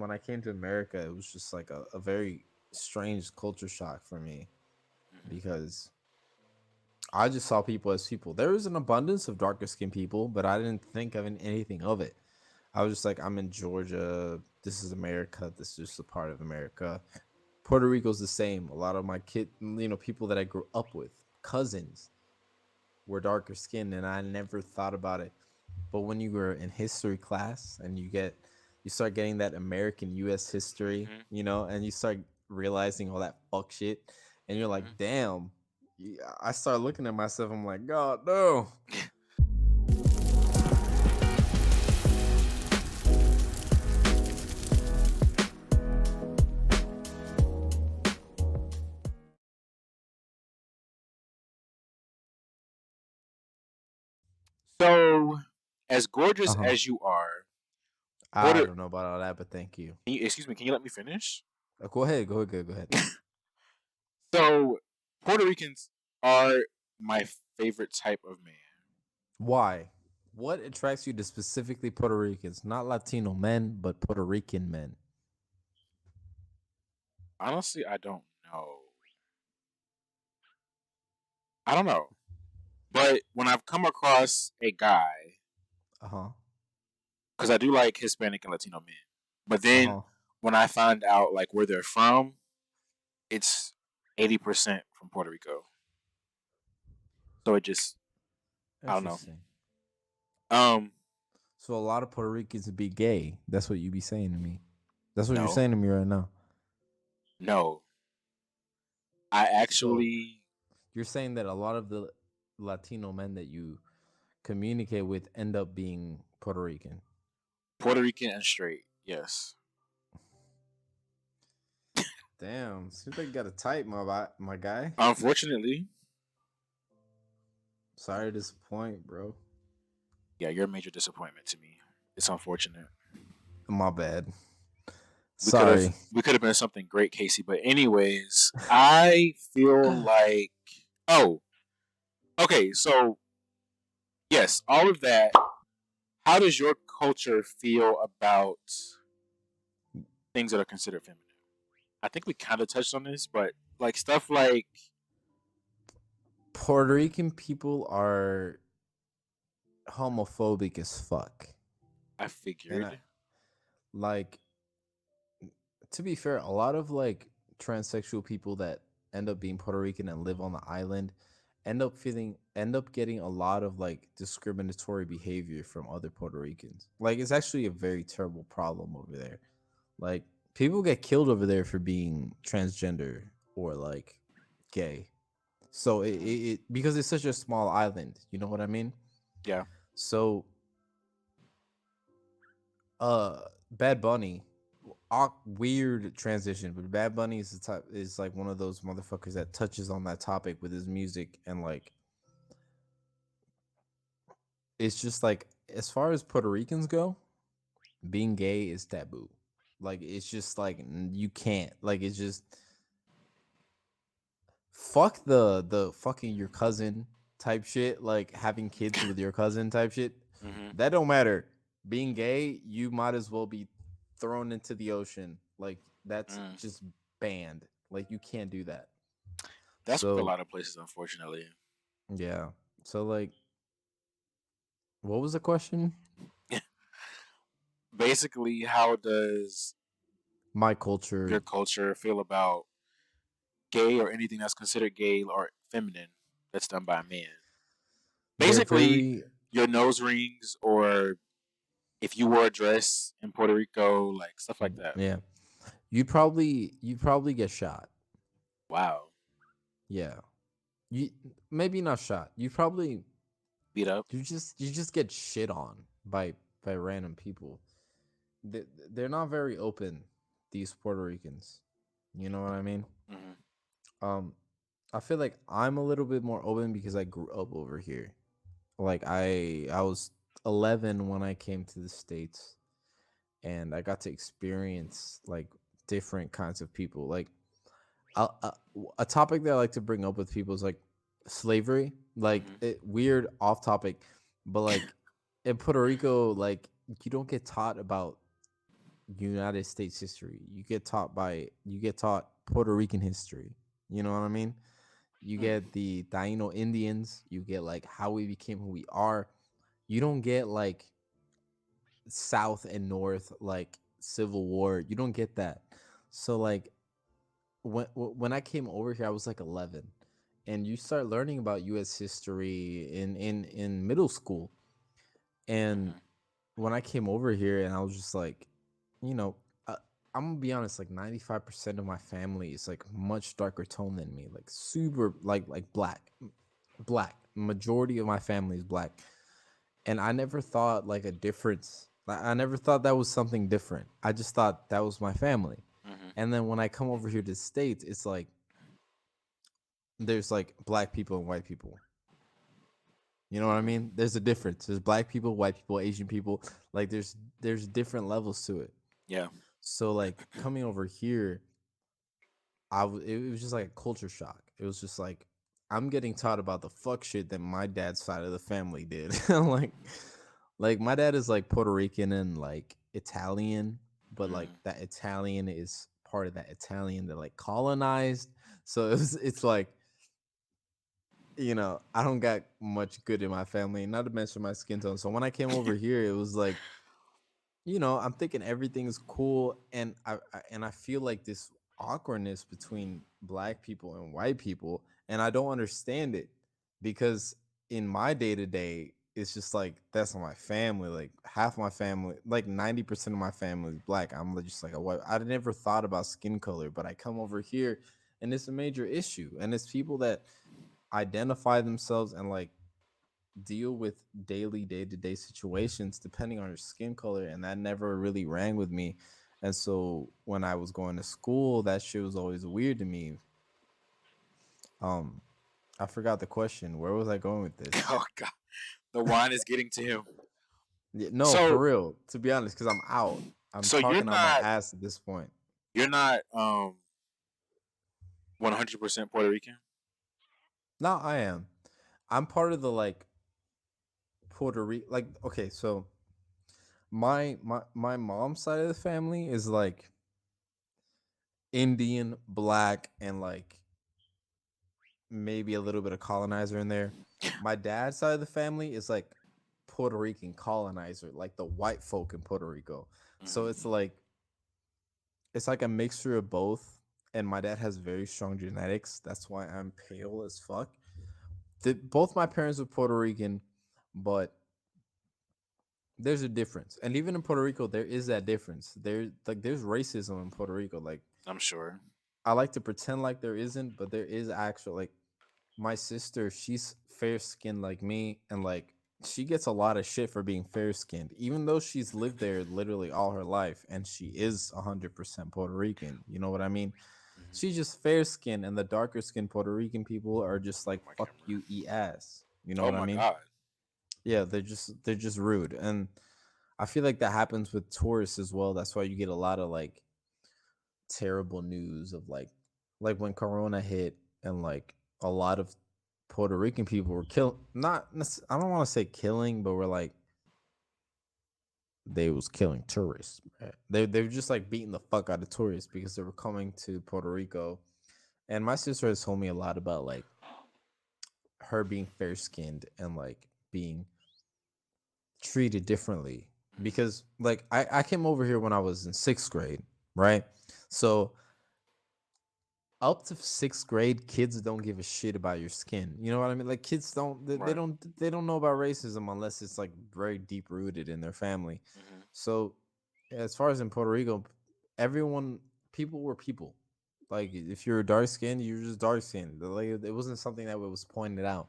when I came to America, it was just like a very strange culture shock for me Hmm. because I just saw people as people. There was an abundance of darker skinned people, but I didn't think of anything of it. I was just like, I'm in Georgia. This is America. This is just a part of America. Puerto Rico's the same. A lot of my people that I grew up with, cousins, were darker skinned, and I never thought about it. But when you were in history class and you start getting that American U.S. history, Hmm. and you start realizing all that fuck shit, and you're like, Hmm. damn. I start looking at myself. I'm like, God, no. So, as gorgeous Uh huh. as you are, I Puerto. don't know about all that, but thank you. Excuse me. Can you let me finish? Go ahead. Go ahead. Go ahead. So, Puerto Ricans are my favorite type of man. Why? What attracts you to specifically Puerto Ricans? Not Latino men, but Puerto Rican men. Honestly, I don't know. I don't know. But when I've come across a guy, Uh huh. because I do like Hispanic and Latino men, but Uh then huh. when I find out like where they're from, it's 80% from Puerto Rico. So it just, I don't know. Interesting. Um, So a lot of Puerto Ricans would be gay. That's what you be saying to me. That's what you're no, saying to me right now. no. I So actually you're saying that a lot of the Latino men that you communicate with end up being Puerto Rican. Puerto Rican and straight. Yes. Damn, seems like you got a type, my guy. Unfortunately, Sorry to disappoint, bro. yeah, you're a major disappointment to me. It's unfortunate. My bad. We could have Sorry. we could have been something great, Casey. But anyways, I feel like oh, okay. So yes, all of that. How does your culture feel about things that are considered feminine? I think we kind of touched on this, but like stuff like Puerto Rican people are homophobic as fuck. I And I figured. like to be fair, a lot of like transsexual people that end up being Puerto Rican and live on the island end up getting a lot of like discriminatory behavior from other Puerto Ricans. Like it's actually a very terrible problem over there. Like people get killed over there for being transgender or like gay. So Mhm. because it's such a small island, you know what I mean? Yeah. So uh Bad Bunny, weird transition, but Bad Bunny is the type is like one of those motherfuckers that touches on that topic with his music and like it's just like as far as Puerto Ricans go, being gay is taboo. Like it's just like you can't like it's just fuck the fucking your cousin type shit, like having kids with your cousin type shit. Hmm. That don't matter. Being gay, you might as well be thrown into the ocean. Like that's Mm. just banned. Like you can't do that. That's with a So lot of places, unfortunately. yeah. So like, what was the question? Basically, how does My culture. your culture feel about gay or anything that's considered gay or feminine that's done by a man? They're Basically, very your nose rings or if you wore a dress in Puerto Rico, like stuff like that. yeah. You probably get shot. Wow. Yeah. You maybe not shot. You probably Beat up. you just get shit on by random people. They, they're not very open, these Puerto Ricans. You know what I mean? Hmm. Um I feel like I'm a little bit more open because I grew up over here. Like I was 11 when I came to the States and I got to experience like different kinds of people. Like a, a, a topic that I like to bring up with people is like slavery. Like Hmm. weird off topic, but like in Puerto Rico, like you don't get taught about United States history. You get taught Puerto Rican history. You know what I mean? You Mm, get the Taino Indians. You get like how we became who we are. You don't get like South and North like Civil War. You don't get that. So like when I came over here, I was like 11, and you start learning about U.S. history in middle school. And mm-hmm. when I came over here, and I was just like, you know, I'm gonna be honest, like 95% of my family is like much darker tone than me, like super like black. Majority of my family is black, and I never thought like a difference. I never thought that was something different. I just thought that was my family. Mm-hmm. And then when I come over here to the States, it's like there's like black people and white people. You know what I Mm-hmm. mean? There's a difference. There's black people, white people, Asian people. Like there's different levels to it. Yeah. So like coming over here, it was just like a culture shock. It was just like I'm getting taught about the fuck shit that my dad's side of the family did. Like my dad is like Puerto Rican and like Italian, but like Mm-hmm. that Italian is part of that Italian that like colonized. So it's like, I don't got much good in my family, not to mention my skin tone. So when I came over here, it was like, I'm thinking everything's cool, and I feel like this awkwardness between black people and white people, and I don't understand it because in my day to day, it's just like that's my family. Like half my family, like 90% of my family is black. I'm just like a white. I never thought about skin color, but I come over here, and it's a major issue, and it's people that identify themselves and like deal with daily day-to-day situations depending on your skin color, and that never really rang with me. And so when I was going to school, that shit was always weird to me. um I forgot the question. Where was I going with this? Oh God, the wine is getting to him. Yeah, no, for So, real, to be honest, because I'm so you're talking out my not ass at this point. you're not 100% Puerto Rican. Now I am. I'm part of the like Puerto Rico, like, okay, so my mom's side of the family is like Indian, black, and like maybe a little bit of colonizer in there. My dad's side of the family is like Puerto Rican colonizer, like the white folk in Puerto Rico. So Mm-hmm. it's like a mixture of both. And my dad has very strong genetics. That's why I'm pale as fuck. Both my parents are Puerto Rican, but there's a difference. And even in Puerto Rico, there is that difference. There's racism in Puerto Rico. Like I'm sure. I like to pretend like there isn't, but there is actual like my sister, she's fair skinned like me, and like she gets a lot of shit for being fair skinned, even though she's lived there literally all her life and she is 100% Puerto Rican. You know what I mean? Mm-hmm. She's just fair skinned, and the darker skinned Puerto Rican people are just like My fuck camera. you, eat ass. You know Oh what I my mean? God. Yeah, they're just rude, and I feel like that happens with tourists as well. That's why you get a lot of like terrible news of like when Corona hit, and like a lot of Puerto Rican people were killed. I don't want to say killing, but we're like they was killing tourists. Right? They were just like beating the fuck out of tourists because they were coming to Puerto Rico. And my sister has told me a lot about like her being fair skinned and like being treated differently Mm-hmm. because like I came over here when I was in sixth grade, right? So up to sixth grade, kids don't give a shit about your skin. You know what I mean? Like kids don't Right. they don't know about racism unless it's like very deep rooted in their family. Mm-hmm. So as far as in Puerto Rico, everyone people were people. Like if you're dark skinned, you're just dark skinned. Like it wasn't something that was pointed out.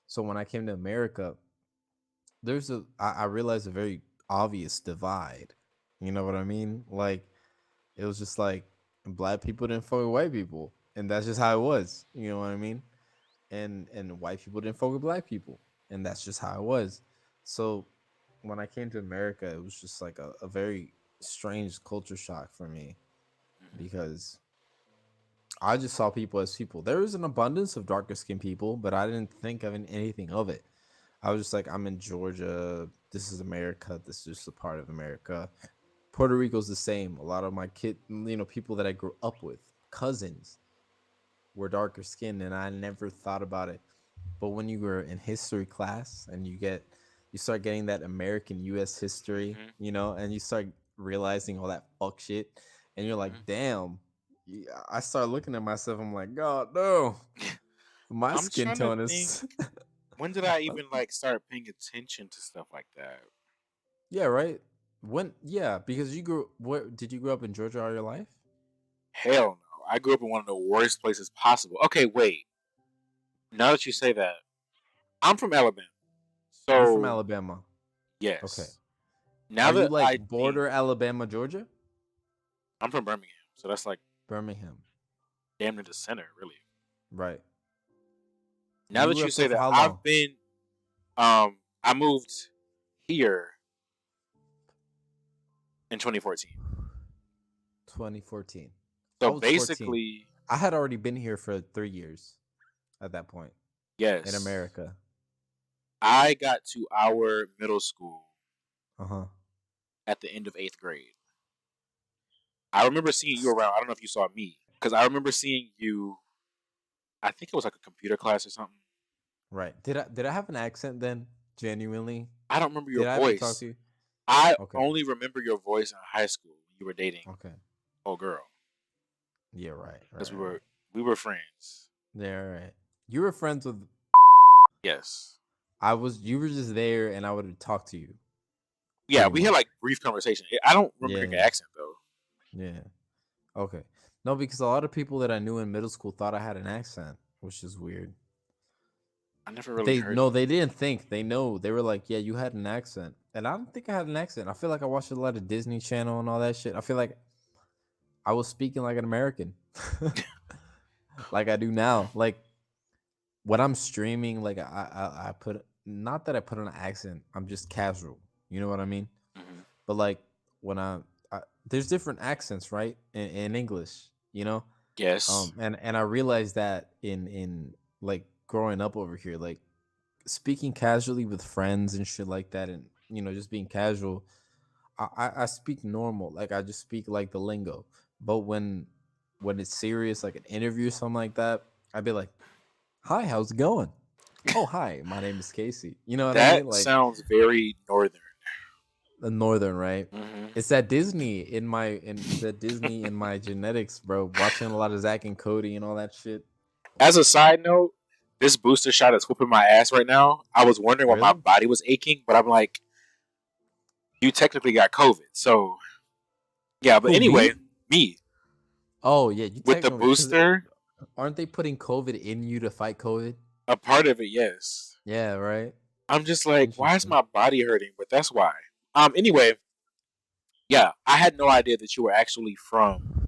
So when I came to America, I realized a very obvious divide. You know what I mean? Like it was just like black people didn't fuck with white people, and that's just how it was. You know what I mean? And white people didn't fuck with black people, and that's just how it was. So when I came to America, it was just like a very strange culture shock for me Mm-hmm. because I just saw people as people. There was an abundance of darker skinned people, but I didn't think of anything of it. I was just like, I'm in Georgia. This is America. This is just a part of America. Puerto Rico's the same. A lot of my people that I grew up with, cousins, were darker skinned, and I never thought about it. But when you were in history class and you start getting that American U.S. history, Hmm. and you start realizing all that fuck shit, and you're like, Hmm. damn. I start looking at myself. I'm like, God, no, my I'm skin trying to tone think. is. When did I even like start paying attention to stuff like that? Yeah, right. Yeah, because you grew. Where did you grow up in Georgia all your life? Hell no. I grew up in one of the worst places possible. Okay, wait. Now that you say that, I'm from Alabama. You're from So, Alabama. Okay. yes. Now Are you that like I think border Alabama, Georgia? I'm from Birmingham, so that's like Birmingham. damn near the center, really. Right. Now You that grew you up there say for that, how long? I moved here in 2014. 2014. I So was 14. basically, I had already been here for 3 years at that point in yes, America. I got to our middle school Uh huh. at the end of 8th grade. I remember seeing you around. I don't know if you saw me because I remember seeing you. I think it was like a computer class or something. Right. Did I have an accent then? Genuinely? I don't remember your Did I ever talk voice. to you? I Okay. only remember your voice in high school when you were dating Okay. a girl Yeah. Right. because Right. Right. we were friends. Yeah. Right. You were friends with. Yes. I was. You were just there, and I would talk to you. Yeah, Pretty we had much. like brief conversation. I don't remember your Yeah. accent though. Yeah. Okay. No, because a lot of people that I knew in middle school thought I had an accent, which is weird. I never really heard it. They didn't think. They know. They were like, "Yeah, you had an accent." And I don't think I had an accent. I feel like I watched a lot of Disney Channel and all that shit. I feel like I was speaking like an American. Like I do now. Like when I'm streaming, like I put not that I put on an accent. I'm just casual. You know what I mean? Hmm. But like when I there's different accents, right? In English, Yes. and I realized that in like growing up over here, like speaking casually with friends and shit like that, and just being casual. I speak normal, like I just speak like the lingo. But when it's serious, like an interview or something like that, I'd be like, "Hi, how's it going? Oh, hi, my name is Casey." You know what I That mean? Like sounds very northern. the northern, right? Hmm. It's that Disney in my genetics, bro. Watching a lot of Zach and Cody and all that shit. As a side note, this booster shot is whooping my ass right now. I was wondering why my Really? body was aching, but I'm like, you technically got COVID. So, yeah, but Who, anyway, me? me Oh yeah, you with the technically because booster, aren't they putting COVID in you to fight COVID? a part of it, yes. Yeah, right. I'm just like, why is Interesting. my body hurting? But that's why. Anyway, yeah, I had no idea that you were actually from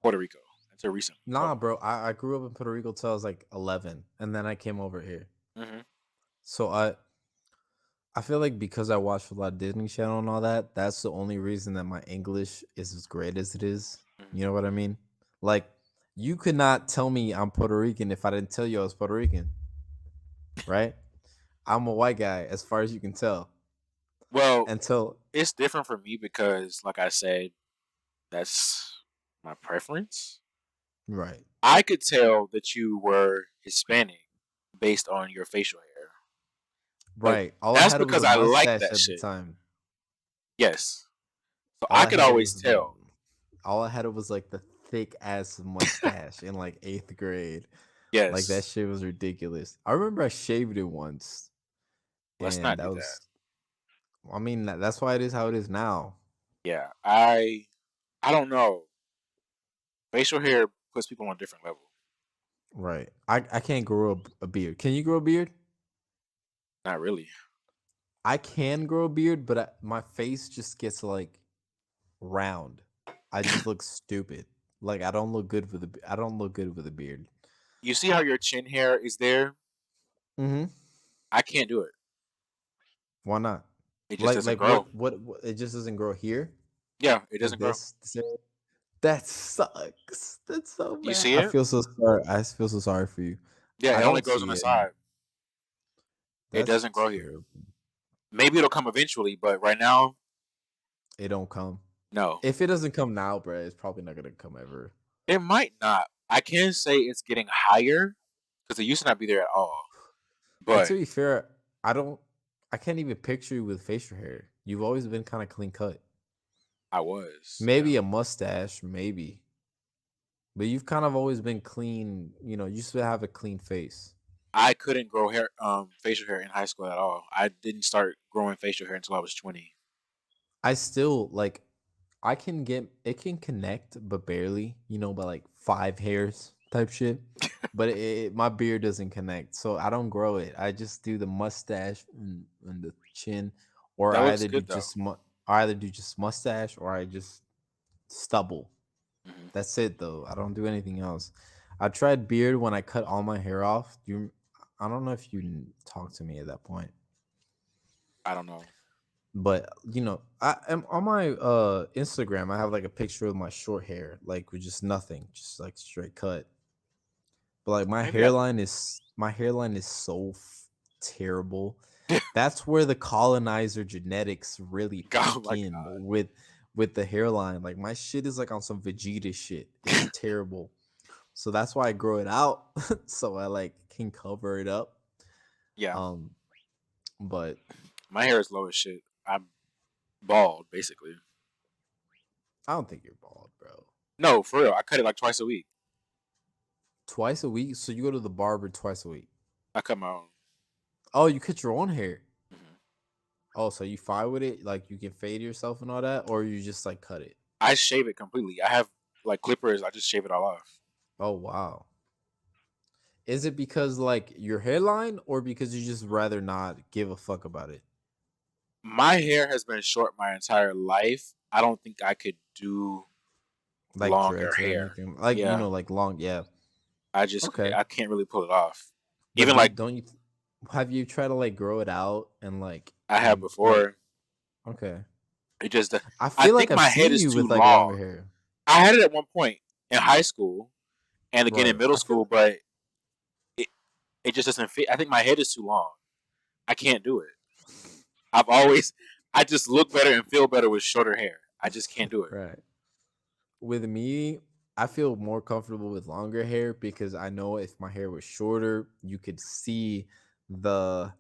Puerto Rico until recently. Nah, So, bro. I grew up in Puerto Rico till I was like 11, and then I came over here. hmm. So I feel like because I watched a lot of Disney Channel and all that, that's the only reason that my English is as great as it is. Hmm. You know what I mean? Like you could not tell me I'm Puerto Rican if I didn't tell you I was Puerto Rican, right? I'm a white guy as far as you can tell. Well, Until it's different for me because, like I said, that's my preference. right. I could tell that you were Hispanic based on your facial hair, but Right. All I that's had was because a I like mustache that at the shit. time. Yes, so All I I could had always was the tell. all I had was like the thick ass mustache in like 8th grade. Like that Yes, shit was ridiculous. I remember I shaved it once, let's and not that do that. was. I mean, that's why it is how it is now. Yeah, I don't know. Facial hair puts people on a different level. Right. I can't grow a beard. Can you grow a beard? Not really. I can grow a beard, but my face just gets like round. I just look stupid. Like I don't look good with I don't look good with a beard. You see how your chin hair is there? Mm-hmm. I can't do it. Why not? It just Like doesn't like grow. what it just doesn't grow here. Yeah, it Like doesn't grow. this area? That sucks. That's so You bad. see I it? feel so sorry. I feel so sorry for you. Yeah, I it only don't grows on see the it. side. It That's doesn't grow here. terrible. Maybe it'll come eventually, but right now, It don't come. No, If it doesn't come now, bro, it's probably not gonna come ever. it might not. I can say it's getting higher because it used to not be there at all. And But to be fair, I don't. I can't even picture you with facial hair. You've always been kind of clean cut. I was, yeah. Maybe a mustache, maybe, but you've kind of always been clean. You know, you used to have a clean face. I couldn't grow hair, facial hair in high school at all. I didn't start growing facial hair until I was 20. I still like. I can get it can connect, but barely. You know, by like 5 hairs type shit. But my beard doesn't connect, so I don't grow it. I just do the mustache and the chin, or That I looks either do good though. just I either do just mustache or I just stubble. Hmm. That's it though. I don't do anything else. I tried beard when I cut all my hair off. I don't know if you talked to me at that point, I don't know. but you know, I am on my Instagram. I have like a picture of my short hair, like with just nothing, just like straight cut. But like Maybe I. my hairline is so terrible. That's where the colonizer genetics really Oh peak my in god. with the hairline. Like my shit is like on some Vegeta shit. It's terrible. So that's why I grow it out so I like can cover it up. Yeah, Um but my hair is low as shit. I'm bald basically. I don't think you're bald, bro. No, for real. I cut it like twice a week. Twice a week? So you go to the barber twice a week. I cut my own. Oh, you cut your own hair. Hmm. Oh, so you fine with it? Like you can fade yourself and all that, or you just like cut it? I shave it completely. I have like clippers. I just shave it all off. Oh wow. Is it because like your hairline or because you just rather not give a fuck about it? My hair has been short my entire life. I don't think I could do Like longer dreads or hair. anything? Like, you Yeah, know, like long, yeah. Okay. I can't really pull it off. But Even like don't you have you tried to like grow it out and I have like before. okay. It just I I feel like think I've my head seen is you too with like longer long. hair. I had it at one point in high school and again in Right. middle I feel school, but it it just doesn't fit. I think my head is too long. I can't do it. I've always I just look better and feel better with shorter hair. I just can't do it. right. With me, I feel more comfortable with longer hair because I know if my hair was shorter, you could see the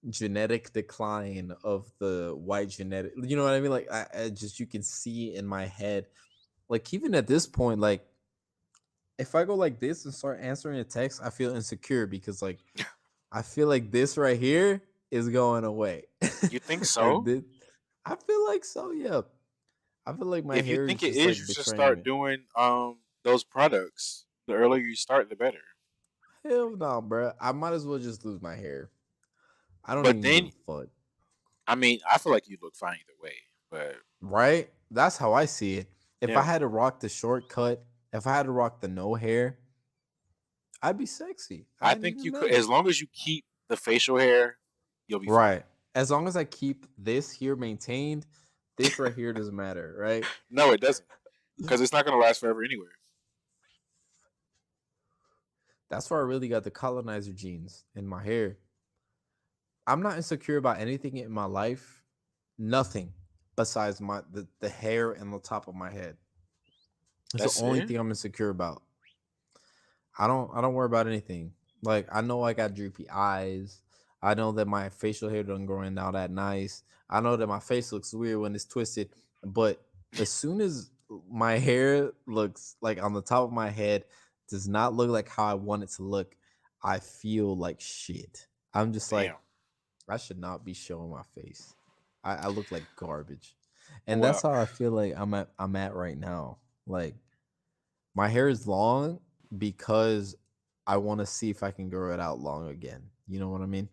genetic decline of the white genetic. You know what I mean? Like I just you can see in my head. Like even at this point, like if I go like this and start answering a text, I feel insecure because like I feel like this right here is going away. You think Like so? this, I feel like so. Yeah, I feel like my If you hair think is it just is, like you should betraying start me. doing those products. The earlier you start, the better. Hell no, bro. I might as well just lose my hair. I don't But even give then, a fuck. I mean, I feel like you look fine either way. But Right? That's how I see it. If I yeah, had to rock the shortcut, if I had to rock the no hair, I'd be sexy. I I ain't think even you could, mad. as long as you keep the facial hair, you'll be fine. Right. As long as I keep this here maintained, this right here doesn't matter, right? No, it doesn't, because it's not gonna last forever anyway. That's where I really got the colonizer genes in my hair. I'm not insecure about anything in my life. Nothing besides the hair and the top of my head. It's the That's only it. thing I'm insecure about. I don't worry about anything. Like I know I got droopy eyes. I know that my facial hair doesn't growing out that nice. I know that my face looks weird when it's twisted. But as soon as my hair looks like on the top of my head does not look like how I want it to look, I feel like shit. I'm just like Damn. I should not be showing my face. I look like garbage. And Well, that's how I feel like I'm at right now. Like my hair is long because I want to see if I can grow it out long again. You know what I mean?